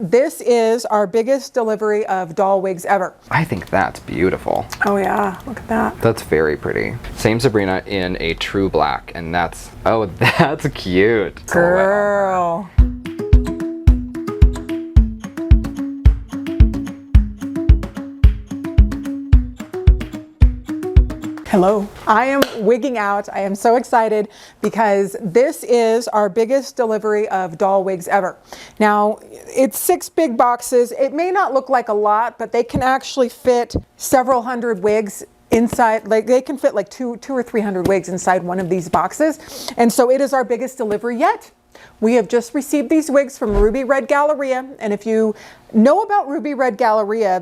This is our biggest delivery of doll wigs ever. I think that's beautiful. Oh yeah, look at that. That's very pretty. Same Sabrina in a true black, and that's, oh, that's cute. Girl. Hello. I am wigging out. I am so excited because this is our biggest delivery of doll wigs ever. Now, it's 6 big boxes. It may not look like a lot, but they can actually fit several hundred wigs inside. Like they can fit like 200 or 300 wigs inside one of these boxes. And so it is our biggest delivery yet. We have just received these wigs from Ruby Red Galleria, and if you know about Ruby Red Galleria,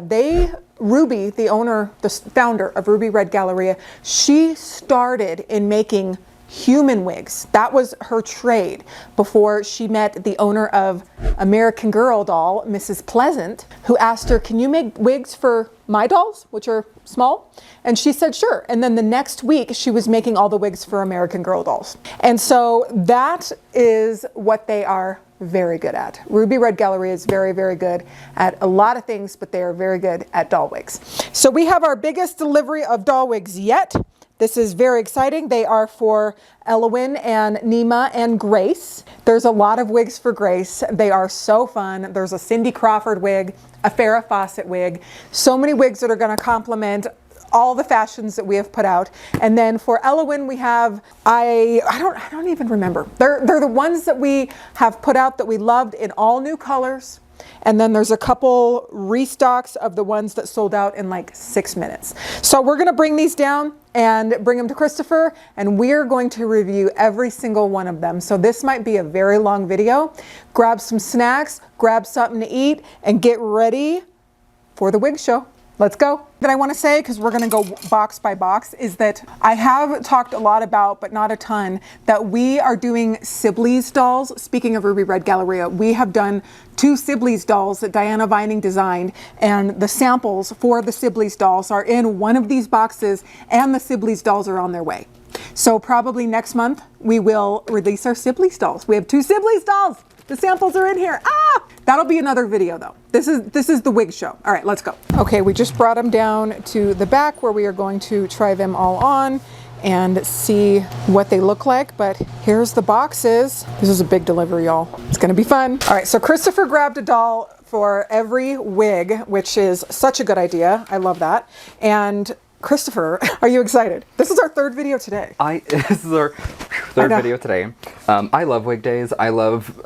Ruby, the owner, the founder of Ruby Red Galleria, she started in making human wigs. That was her trade before she met the owner of American Girl doll, Mrs. Pleasant, who asked her, "Can you make wigs for my dolls, which are small?" And she said, sure. And then the next week she was making all the wigs for American Girl dolls. And so that is what they are very good at. Ruby Red Galleria is very, very good at a lot of things, but they are very good at doll wigs. So we have our biggest delivery of doll wigs yet. This is very exciting. They are for Ellowyne and Neema and Grace. There's a lot of wigs for Grace. They are so fun. There's a Cindy Crawford wig, a Farrah Fawcett wig, so many wigs that are going to complement all the fashions that we have put out. And then for Ellowyne, we have, I don't even remember. They're the ones that we have put out that we loved in all new colors. And then there's a couple restocks of the ones that sold out in like 6 minutes. So we're going to bring these down and bring them to Christopher, and we're going to review every single one of them. So this might be a very long video. Grab some snacks, grab something to eat, and get ready for the wig show. Let's go. That I want to say, because we're going to go box by box, is that I have talked a lot about, but not a ton, that we are doing Sibley's dolls. Speaking of Ruby Red Galleria, we have done 2 Sibley's dolls that Diana Vining designed, and the samples for the Sibley's dolls are in one of these boxes, and the Sibley's dolls are on their way. So probably next month we will release our Sibley's dolls. We have 2 Sibley's dolls. The samples are in here. Ah! That'll be another video though. This is the wig show. All right, let's go. Okay, we just brought them down to the back where we are going to try them all on and see what they look like. But here's the boxes. This is a big delivery, y'all. It's gonna be fun. All right, so Christopher grabbed a doll for every wig, which is such a good idea. I love that. And Christopher, are you excited? This is our 3rd video today. This is our 3rd video today. I love wig days. I love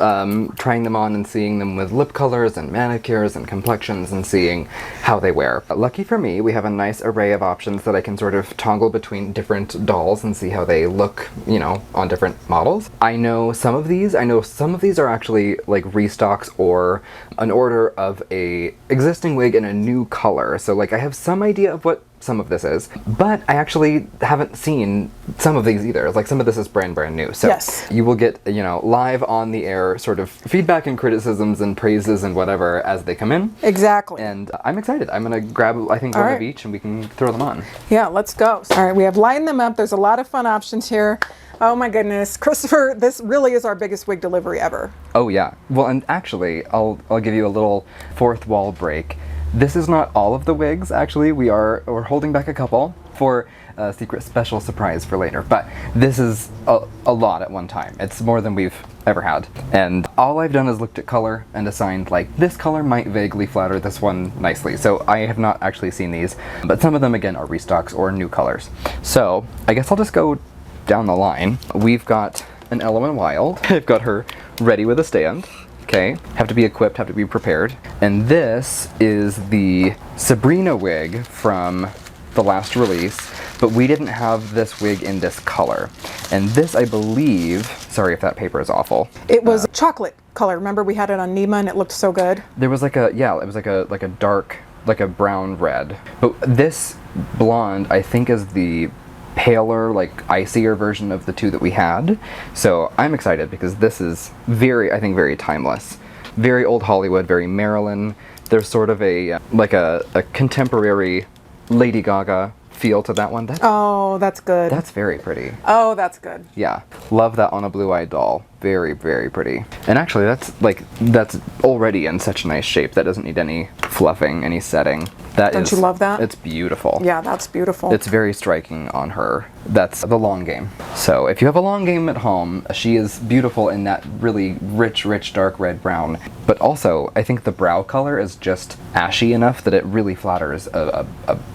trying them on and seeing them with lip colors and manicures and complexions and seeing how they wear. Lucky for me, we have a nice array of options that I can sort of toggle between different dolls and see how they look, you know, on different models. I know some of these are actually like restocks or an order of a existing wig in a new color. So like I have some idea of what some of this is, but I actually haven't seen some of these either. Like some of this is brand new. So yes, you will get, you know, live on the air sort of feedback and criticisms and praises and whatever as they come in. Exactly. And I'm excited. I'm gonna grab, I think, one of each and we can throw them on. Yeah, let's go. All right, we have lined them up. There's a lot of fun options here. Oh my goodness, Christopher, this really is our biggest wig delivery ever. Oh yeah. Well, and actually, I'll give you a little fourth wall break. This is not all of the wigs, actually. We're holding back a couple for a secret special surprise for later. But this is a lot at one time. It's more than we've ever had. And all I've done is looked at color and assigned, like, this color might vaguely flatter this one nicely. So I have not actually seen these, but some of them, again, are restocks or new colors. So I guess I'll just go down the line. We've got an Ellowyne Wild. I've got her ready with a stand. Okay, have to be equipped, have to be prepared. And this is the Sabrina wig from the last release, but we didn't have this wig in this color. And this, I believe, sorry if that paper is awful. It was chocolate color. Remember we had it on Neema and it looked so good? There was like a, yeah, it was like a dark, like a brown red. But this blonde, I think, is the paler, like icier version of the 2 that we had. So I'm excited because this is very, I think, very timeless. Very old Hollywood, very Marilyn. There's sort of a, like a contemporary Lady Gaga feel to that one. Oh, that's good. That's very pretty. Oh, that's good. Yeah, love that on a blue-eyed doll. very, very pretty. And actually that's already in such a nice shape. That doesn't need any fluffing, any setting. Don't you love that? It's beautiful. Yeah, that's beautiful. It's very striking on her. That's the long game. So if you have a long game at home, she is beautiful in that really rich, dark red brown. But also, I think the brow color is just ashy enough that it really flatters a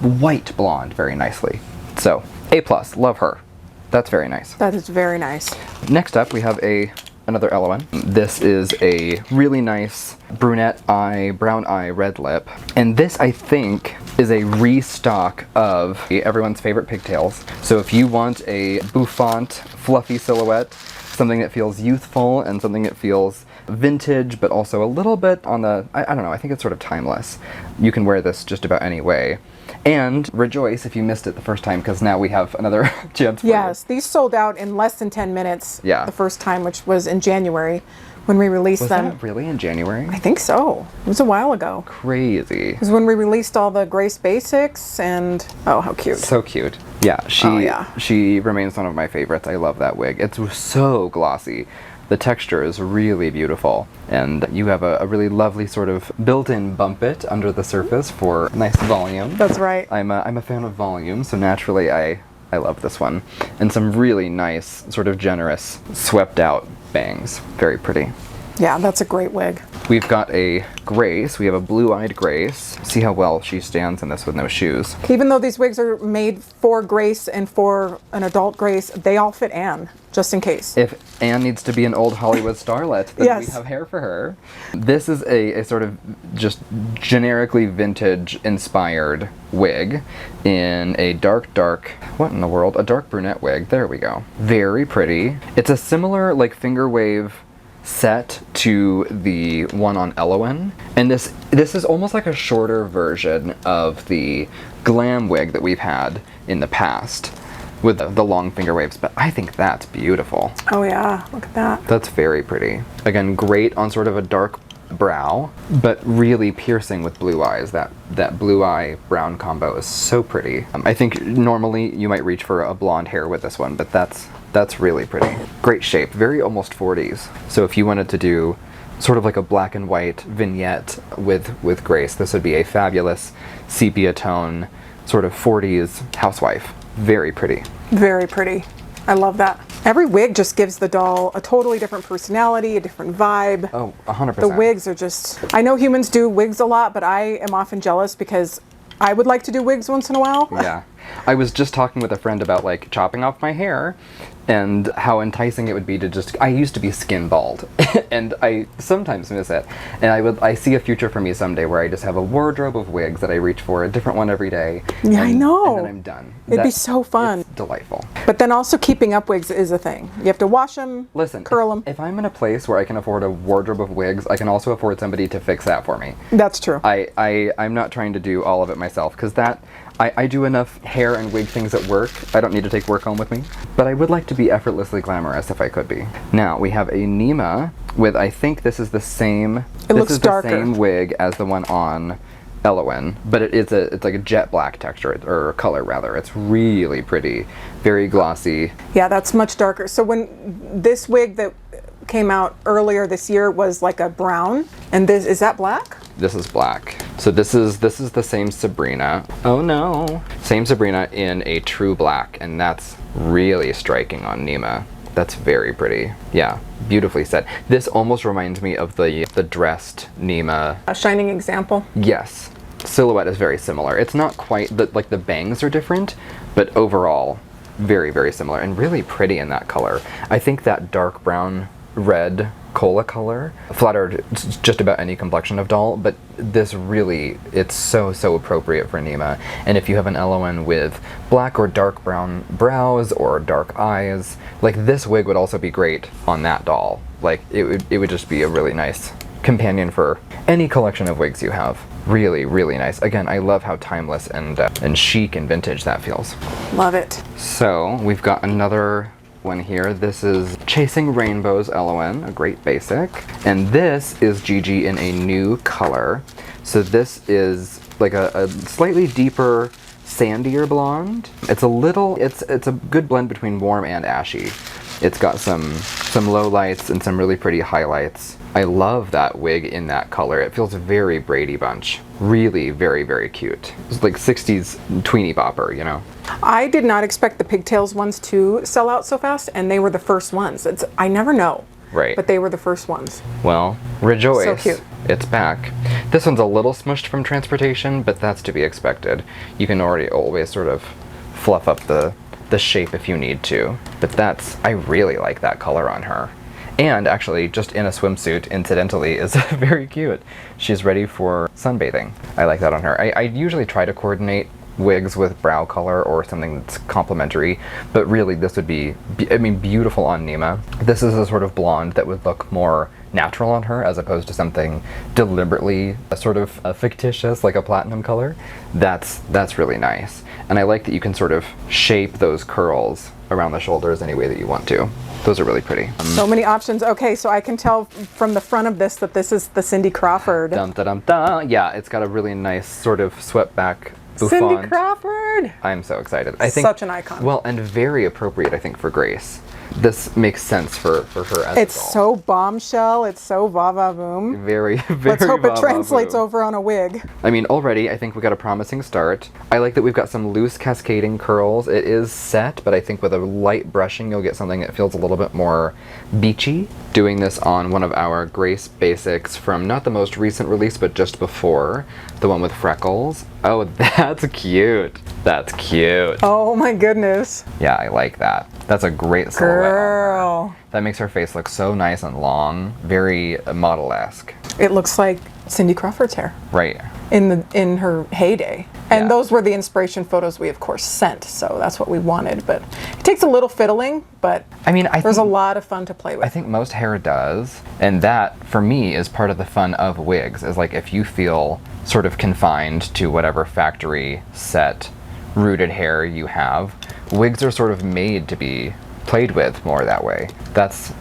white blonde very nicely. So, A+, love her. That's very nice. That is very nice. Next up, we have another Ellowyne. This is a really nice brunette eye, brown eye, red lip. And this, I think, is a restock of everyone's favorite pigtails. So if you want a bouffant, fluffy silhouette, something that feels youthful and something that feels vintage, but also a little bit on the, I don't know, I think it's sort of timeless. You can wear this just about any way. And rejoice if you missed it the first time, because now we have another chance for Yes, these sold out in less than 10 minutes the first time, which was in January when we released them. Was that really in January? I think so. It was a while ago. Crazy. It was when we released all the Grace Basics, and oh, how cute. So cute. Yeah, she remains one of my favorites. I love that wig. It's so glossy. The texture is really beautiful, and you have a really lovely sort of built-in bump it under the surface for nice volume. That's right. I'm a fan of volume, so naturally I love this one. And some really nice, sort of generous, swept out bangs. Very pretty. Yeah, that's a great wig. We've got a Grace. We have a blue-eyed Grace. See how well she stands in this with no shoes. Even though these wigs are made for Grace and for an adult Grace, they all fit Anne, just in case. If Anne needs to be an old Hollywood starlet, then Yes. we have hair for her. This is a sort of just generically vintage-inspired wig in a dark, what in the world? A dark brunette wig. There we go. Very pretty. It's a similar, like, finger wave set to the one on Ellowyne, and this is almost like a shorter version of the glam wig that we've had in the past with the long finger waves, but I think that's beautiful. Oh yeah, look at that. That's very pretty. Again, great on sort of a dark brow, but really piercing with blue eyes. That blue eye brown combo is so pretty. I think normally you might reach for a blonde hair with this one, but that's really pretty. Great shape, very almost 40s. So if you wanted to do sort of like a black and white vignette with Grace, this would be a fabulous sepia tone, sort of 40s housewife. Very pretty. Very pretty. I love that. Every wig just gives the doll a totally different personality, a different vibe. Oh, 100%. The wigs are just, I know humans do wigs a lot, but I am often jealous because I would like to do wigs once in a while. Yeah. I was just talking with a friend about like chopping off my hair and how enticing it would be to just, I used to be skin bald and I sometimes miss it. And I see a future for me someday where I just have a wardrobe of wigs that I reach for, a different one every day. Yeah, I know. And then I'm done. It'd be so fun. It's delightful. But then also keeping up wigs is a thing. You have to wash them, curl them. If I'm in a place where I can afford a wardrobe of wigs, I can also afford somebody to fix that for me. That's true. I'm not trying to do all of it myself, because I do enough hair and wig things at work. I don't need to take work home with me. But I would like to be effortlessly glamorous if I could be. Now, we have a Neema with, I think this is the same... It looks darker. The same wig as the one on Ellowyne, but it's like a jet black texture, or color rather. It's really pretty. Very glossy. Yeah, that's much darker. So when this wig that came out earlier this year was like a brown, and this, is that black? This is black. So this is the same Sabrina. Oh no. Same Sabrina in a true black, and that's really striking on Neema. That's very pretty. Yeah, beautifully set. This almost reminds me of the dressed Neema. A shining example? Yes. Silhouette is very similar. It's not quite, like the bangs are different, but overall, very, very similar, and really pretty in that color. I think that dark brown red cola color flattered just about any complexion of doll, but this really, it's so appropriate for Neema. And if you have an Ellowyne with black or dark brown brows or dark eyes, like this wig would also be great on that doll. Like it would just be a really nice companion for any collection of wigs you have. Really, really nice. Again, I love how timeless and chic and vintage that feels. Love it. So we've got another one here. This is Chasing Rainbows Ellowyne, a great basic. And this is Gigi in a new color. So this is like a slightly deeper, sandier blonde. It's a good blend between warm and ashy. It's got some low lights and some really pretty highlights. I love that wig in that color. It feels very Brady Bunch. Really very, very cute. It's like 60s tweenie bopper, you know? I did not expect the pigtails ones to sell out so fast, and they were the first ones. I never know. Right. But they were the first ones. Well, rejoice. So cute. It's back. This one's a little smushed from transportation, but that's to be expected. You can already always sort of fluff up the shape if you need to. But I really like that color on her. And actually, just in a swimsuit, incidentally, is very cute. She's ready for sunbathing. I like that on her. I usually try to coordinate wigs with brow color or something that's complementary, but really this would be, beautiful on Neema. This is a sort of blonde that would look more natural on her as opposed to something deliberately sort of fictitious, like a platinum color. That's really nice. And I like that you can sort of shape those curls around the shoulders any way that you want to. Those are really pretty. So many options. Okay, so I can tell from the front of this that this is the Cindy Crawford. Dum, da, dum, da. Yeah, it's got a really nice sort of swept back bouffant. Cindy Crawford! I'm so excited. I think such an icon. Well, and very appropriate, I think, for Grace. This makes sense for her as It's a doll. so bombshell. It's so va-va-boom. Very, very Let's hope it va-va-boom. translates over on a wig. I mean, already, I think we got a promising start. I like that we've got some loose cascading curls. It is set, but I think with a light brushing, you'll get something that feels a little bit more beachy. Doing this on one of our Grace basics from not the most recent release, but just before, the one with freckles. Oh, that's cute. That's cute. Oh my goodness. Yeah, I like that. That's a great silhouette. Girl. That makes her face look so nice and long, very model-esque. It looks like Cindy Crawford's hair Right. in her heyday. And Yeah. those were the inspiration photos we, of course, sent. So that's what we wanted. But it takes a little fiddling, but I mean, there's a lot of fun to play with. I think most hair does, and that, for me, is part of the fun of wigs, is like if you feel sort of confined to whatever factory set rooted hair you have, wigs are sort of made to be played with more that way. That's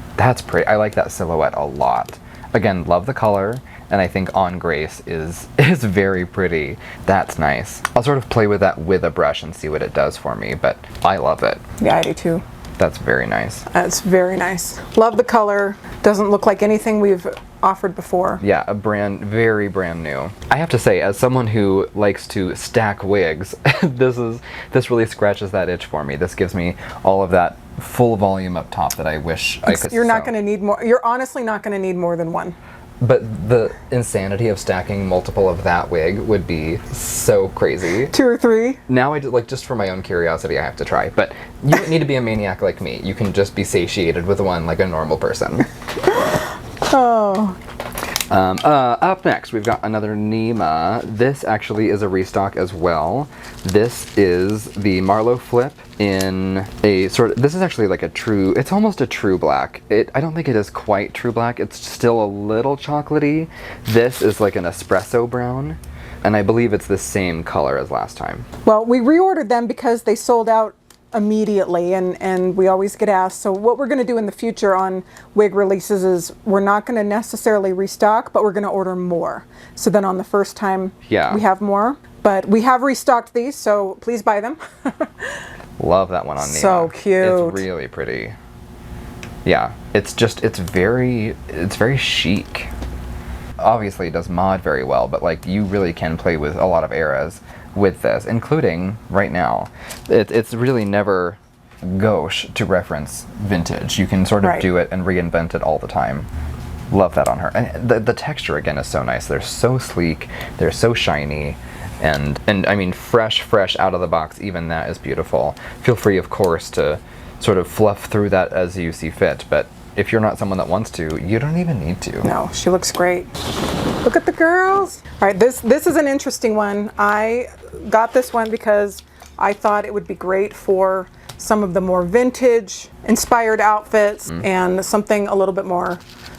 pretty. I like that silhouette a lot. Again, love the color, and I think on Grace is very pretty. That's nice. I'll sort of play with that with a brush and see what it does for me, but I love it. Yeah, I do too. That's very nice. That's very nice. Love the color. Doesn't look like anything we've offered before. Yeah, very brand new. I have to say, as someone who likes to stack wigs, this really scratches that itch for me. This gives me all of that full volume up top that I wish I could. You're not going to need more. You're honestly not going to need more than one. But the insanity of stacking multiple of that wig would be so crazy. 2 or 3. Now I like, just for my own curiosity, I have to try. But you don't need to be a maniac like me. You can just be satiated with one like a normal person. Oh. Up next, we've got another Neema. This actually is a restock as well. This is the Marlowe Flip in a sort of, this is actually like it's almost a true black. I don't think it is quite true black. It's still a little chocolatey. This is like an espresso brown, and I believe it's the same color as last time. Well, we reordered them because they sold out immediately, and we always get asked. So what we're going to do in the future on wig releases is we're not going to necessarily restock, but we're going to order more. So then on the first time, yeah, we have more. But we have restocked these, so please buy them. Love that one on Neema. So cute. It's really pretty. Yeah, it's very chic. Obviously it does mod very well, but like you really can play with a lot of eras with this, including right now. It's really never gauche to reference vintage. You can sort of do it and reinvent it all the time. Love that on her. And the texture again is so nice. They're so sleek, they're so shiny, and I mean fresh out of the box, even that is beautiful. Feel free, of course, to sort of fluff through that as you see fit, but if you're not someone that wants to, you don't even need to. No, she looks great. Look at the girls. All right, this is an interesting one. I got this one because I thought it would be great for some of the more vintage inspired outfits and something a little bit more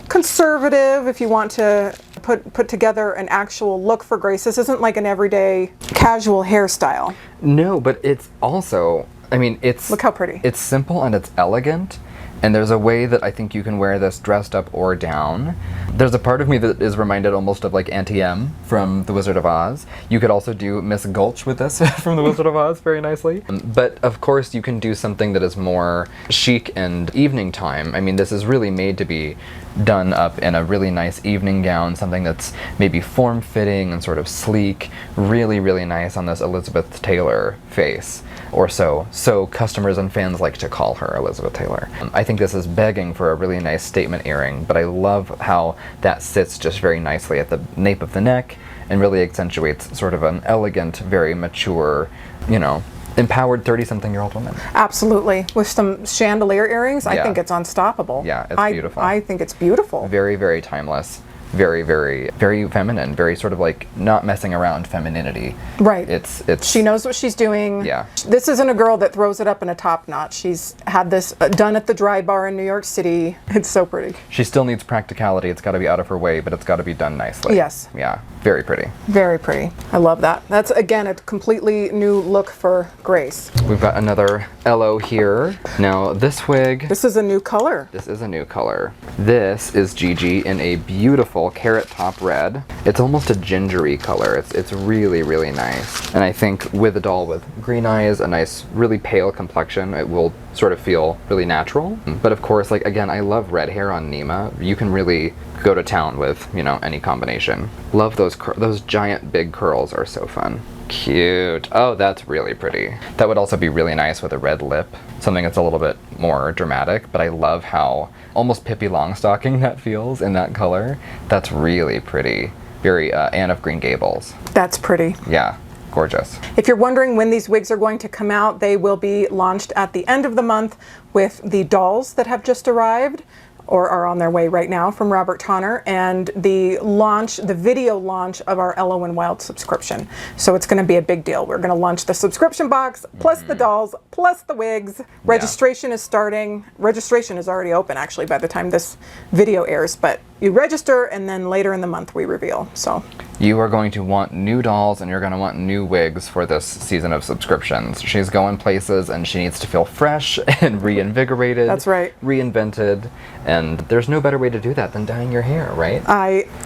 conservative if you want to put together an actual look for Grace. This isn't like an everyday casual hairstyle. No, but it's also, I mean, it's... Look how pretty. It's simple and it's elegant, And there's a way that I think you can wear this dressed up or down. There's a part of me that is reminded almost of like Auntie M from The Wizard of Oz. You could also do Miss Gulch with this from The Wizard of Oz very nicely. But of course you can do something that is more chic and evening time. I mean, this is really made to be done up in a really nice evening gown, something that's maybe form-fitting and sort of sleek, really, really nice on this Elizabeth Taylor face. Or so customers and fans like to call her, Elizabeth Taylor. I think this is begging for a really nice statement earring, but I love how that sits just very nicely at the nape of the neck and really accentuates sort of an elegant, very mature, you know, empowered 30-something-year-old woman. Absolutely. With some chandelier earrings, I think it's unstoppable. Yeah, it's beautiful. I think it's beautiful. Very, very timeless. Very, very, very feminine. Very sort of like not messing around femininity. Right. It's. She knows what she's doing. Yeah. This isn't a girl that throws it up in a top knot. She's had this done at the Dry Bar in New York City. It's so pretty. She still needs practicality. It's got to be out of her way, but it's got to be done nicely. Yes. Yeah. Very pretty. Very pretty. I love that. That's, again, a completely new look for Grace. We've got another Ello here. Now, this wig... This is a new color. This is a new color. This is Gigi in a beautiful carrot top red. It's almost a gingery color. It's really, really nice. And I think with a doll with green eyes, a nice, really pale complexion, it will sort of feel really natural. But of course, like, again, I love red hair on Neema. You can really go to town with, you know, any combination. Love those giant big curls are so fun. Cute. Oh, that's really pretty. That would also be really nice with a red lip, something that's a little bit more dramatic, but I love how almost Pippi Longstocking that feels in that color. That's really pretty. Very Anne of Green Gables. That's pretty. Yeah. Gorgeous. If you're wondering when these wigs are going to come out, they will be launched at the end of the month with the dolls that have just arrived or are on their way right now from Robert Tonner, and the video launch of our Ellowyne Wild subscription. So it's going to be a big deal. We're going to launch the subscription box, plus the dolls, plus the wigs. Registration is starting. Registration is already open, actually, by the time this video airs, but you register and then later in the month we reveal. So you are going to want new dolls and you're going to want new wigs for this season of subscriptions. She's going places and she needs to feel fresh and reinvigorated. That's right. Reinvented. And there's no better way to do that than dyeing your hair, right?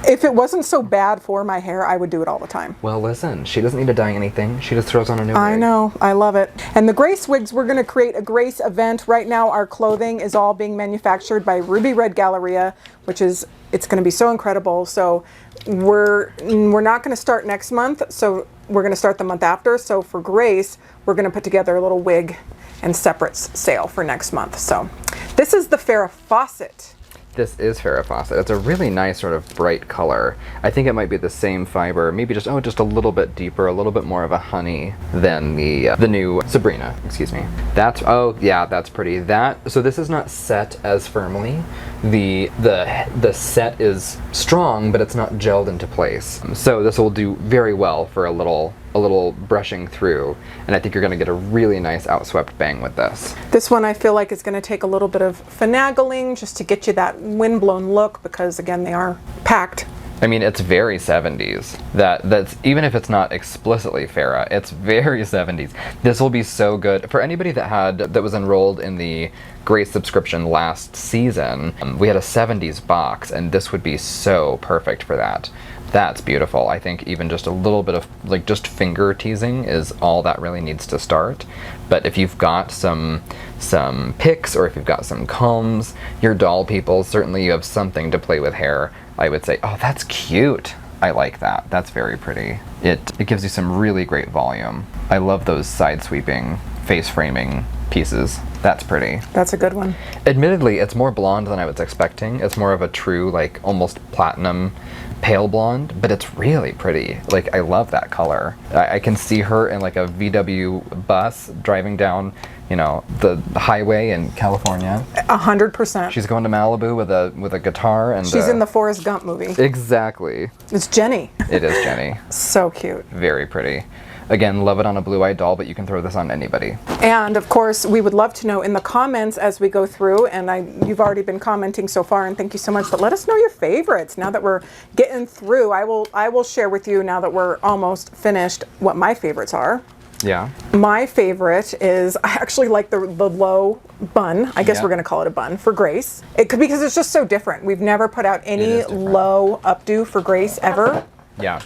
If it wasn't so bad for my hair, I would do it all the time. Well, listen, she doesn't need to dye anything. She just throws on a new wig. I know. I love it. And the Grace wigs, we're going to create a Grace event. Right now, our clothing is all being manufactured by Ruby Red Galleria, which is, it's going to be so incredible. So we're not going to start next month. So we're going to start the month after. So for Grace, we're going to put together a little wig and separates sale for next month. So this is the Farrah Fawcett. This is Farrah Fawcett. It's a really nice sort of bright color. I think it might be the same fiber, maybe just a little bit deeper, a little bit more of a honey than the new Sabrina, excuse me. That's, oh yeah, that's pretty. So this is not set as firmly. The set is strong, but it's not gelled into place. So this will do very well for a little brushing through, and I think you're going to get a really nice outswept bang with this. This one I feel like is going to take a little bit of finagling just to get you that windblown look, because again they are packed. I mean, it's very 70s. That's even if it's not explicitly Farrah, it's very 70s. This will be so good for anybody that was enrolled in the Grace subscription last season. We had a 70s box, and this would be so perfect for that. That's beautiful. I think even just a little bit of like just finger teasing is all that really needs to start. But if you've got some picks, or if you've got some combs, your doll people, certainly you have something to play with hair, I would say, oh, that's cute. I like that. That's very pretty. It gives you some really great volume. I love those side sweeping face framing pieces. That's pretty. That's a good one. Admittedly, it's more blonde than I was expecting. It's more of a true, like, almost platinum pale blonde, but it's really pretty. Like, I love that color. I can see her in like a VW bus driving down, you know, the highway in California. 100%. She's going to Malibu with a guitar, and she's in the Forrest Gump movie. Exactly. It's Jenny. It is Jenny. So cute. Very pretty. Again, love it on a blue-eyed doll, but you can throw this on anybody. And of course, we would love to know in the comments as we go through, and you've already been commenting so far, and thank you so much, but let us know your favorites. Now that we're getting through, I will share with you, now that we're almost finished, what my favorites are. Yeah. My favorite is, I actually like the low bun. I guess Yeah. we're going to call it a bun for Grace. It could, because it's just so different. We've never put out any is different. low updo for Grace ever. Yeah.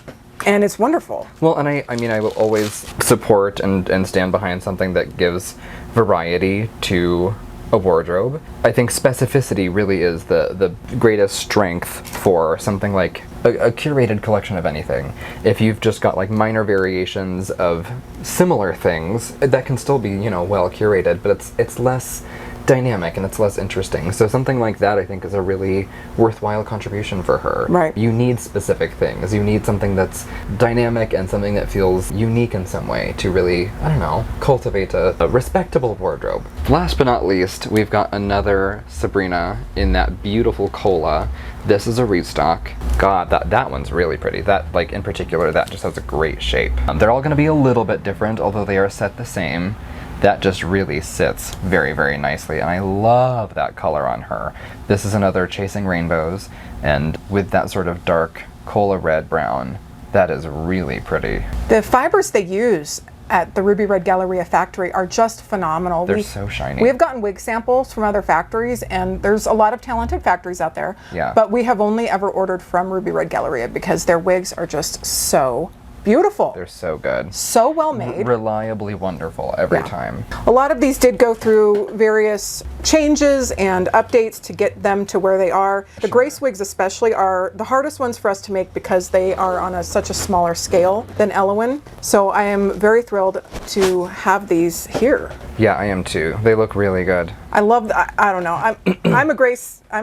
And it's wonderful. Well, and I mean, I will always support and stand behind something that gives variety to a wardrobe. I think specificity really is the greatest strength for something like a curated collection of anything. If you've just got like minor variations of similar things, that can still be, you know, well curated, but it's less dynamic and it's less interesting. So something like that, I think, is a really worthwhile contribution for her. Right. You need specific things. You need something that's dynamic and something that feels unique in some way to really, I don't know, cultivate a respectable wardrobe. Last but not least, we've got another Sabrina in that beautiful cola. This is a restock. God, that one's really pretty. That, like, in particular, that just has a great shape. They're all going to be a little bit different, although they are set the same. That just really sits very, very nicely, and I love that color on her. This is another Chasing Rainbows, and with that sort of dark cola red brown, that is really pretty. The fibers they use at the Ruby Red Galleria factory are just phenomenal. They're so shiny. We have gotten wig samples from other factories, and there's a lot of talented factories out there. Yeah. But we have only ever ordered from Ruby Red Galleria because their wigs are just so beautiful. They're so good. So well made. Reliably wonderful every time. A lot of these did go through various changes and updates to get them to where they are. The Grace wigs especially are the hardest ones for us to make because they are on such a smaller scale than Ellowyne. So I am very thrilled to have these here. Yeah, I am too. They look really good. I love, I don't know, I'm a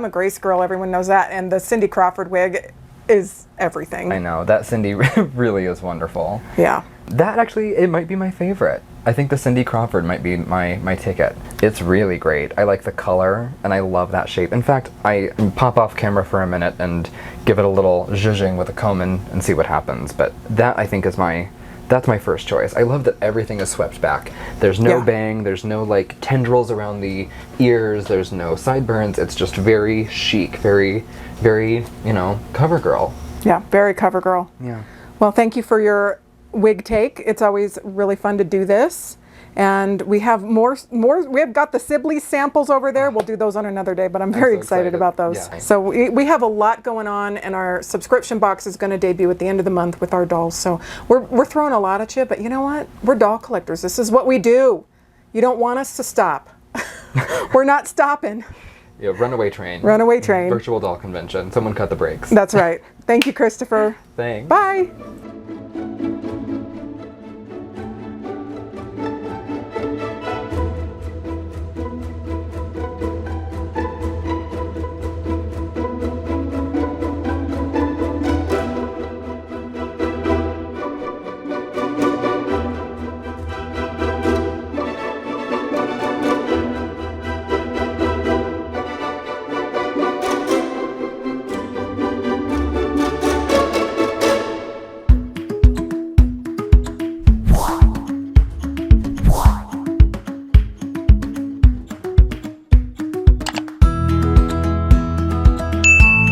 Grace girl, everyone knows that, and the Cindy Crawford wig is everything. I know, that Cindy really is wonderful. Yeah. That actually, it might be my favorite. I think the Cindy Crawford might be my ticket. It's really great. I like the color, and I love that shape. In fact, I pop off camera for a minute and give it a little zhuzhing with a comb and see what happens. But that, I think, is that's my first choice. I love that everything is swept back. There's no bang, there's no like tendrils around the ears, there's no sideburns. It's just very chic, very, very, you know, cover girl. Yeah, very cover girl. Yeah. Well, thank you for your wig take. It's always really fun to do this. And we have more. We have got the Sibley samples over there. We'll do those on another day, but I'm very excited about those. Yeah. So we have a lot going on, and our subscription box is going to debut at the end of the month with our dolls. So we're throwing a lot at you, but you know what? We're doll collectors. This is what we do. You don't want us to stop. We're not stopping. Yeah, runaway train. Runaway train. Virtual doll convention. Someone cut the brakes. That's right. Thank you, Christopher. Thanks. Bye.